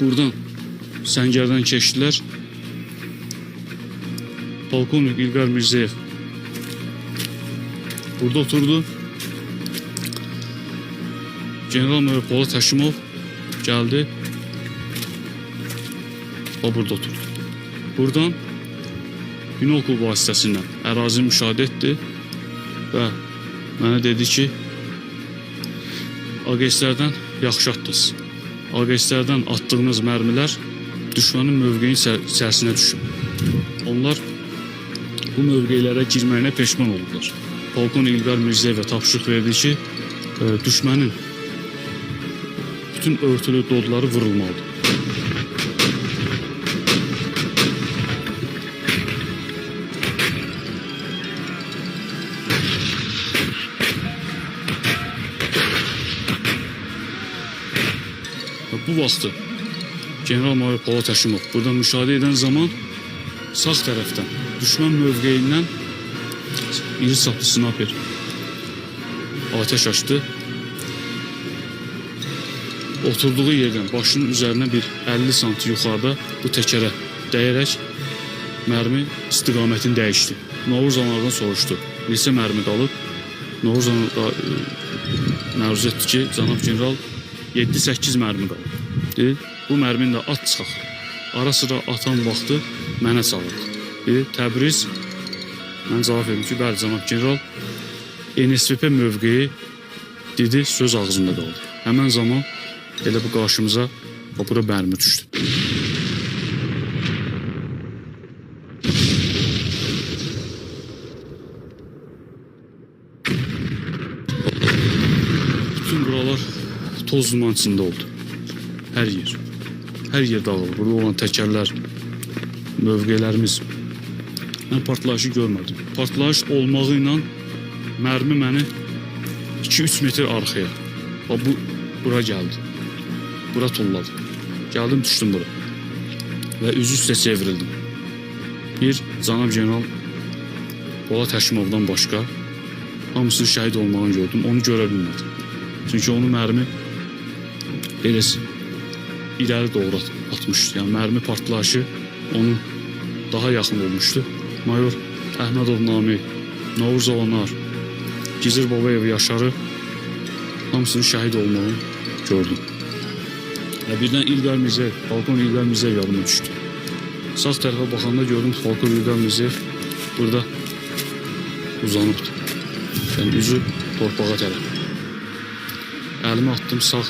Buradan səngərdən keçdilər. Polkovnik İlqar Mirzəyev burada oturdu. General-mayor Polat Həşimov gəldi. O burada oturdu. Buradan binokul vasitəsilə ərazi müşahidə etdi və mənə dedi ki, AQS-lərdən yaxşı atdınız. AQS-lərdən atdığınız mərmilər düşmənin mövqeyinin içərisinə düşüb. Onlar bu mövqeylərə girməyinə peşman oldular. Polkovnik İlqar Mirzəyevə tapşırıq verdi ki, düşmənin bütün örtülü dodları vurulmalıdır. Bu vaxtı General-mayor Polat Həşimov burada müşahidə edən zaman sağ tərəfdən düşmən mövqeyindən iri saplı snaper ateş açdı. Oturduğu yerdən başının üzərinə bir 50 santim yuxarıda bu təkərə dəyərək mərmi istiqamətini dəyişdi. Novruz onlardan soruşdu. Neçə mərmi qalıb? Novruz məruz etdi ki, cənab general 7-8 mərmi qalıb. Bu mərmini də at çıxaq. Ara sıra atan vaxtı mənə çağırdı. Təbriz. Mən cavab verdim ki, bəli cənab general, NSVP mövqeyi dedi, söz ağzında qaldı. Həmən zaman elə bu qarşımıza bura mərmi düşdü. Bütün buralar toz duman içində oldu. Hər yer dağılır. Burada olan təkərlər, mövqelərimiz. Mən partlayışı görmədim. Partlayış olmağı ilə mərmi məni 2-3 metr arxaya. Bura gəldi. Bura tulladı. Gəldim, düşdüm bura. Və üzü üstə çevrildim. Bir, cənab general Polat Həşimovdan başqa hamısının şəhid olmağını gördüm. Onu görə bilmədim. Çünki onu mərmi eləsi irəli doğru atmışdı. Yəni mərmi partlayışı onun daha yaxın olmuşdu. Mayor Əhmədov Nami, Novruz Avanar, Gizir Babayev Yaşarı hamısının şəhid olmağını gördüm. Birdən İlqar Mirzəyev, Polkovnik İlqar Mirzəyev yadıma düşdü. Sağ tərəfə baxanda gördüm Polkovnik İlqar Mirzəyev burada uzanıbdı. Yəni üzü torpağa tərəf. Əlimi atdım sağ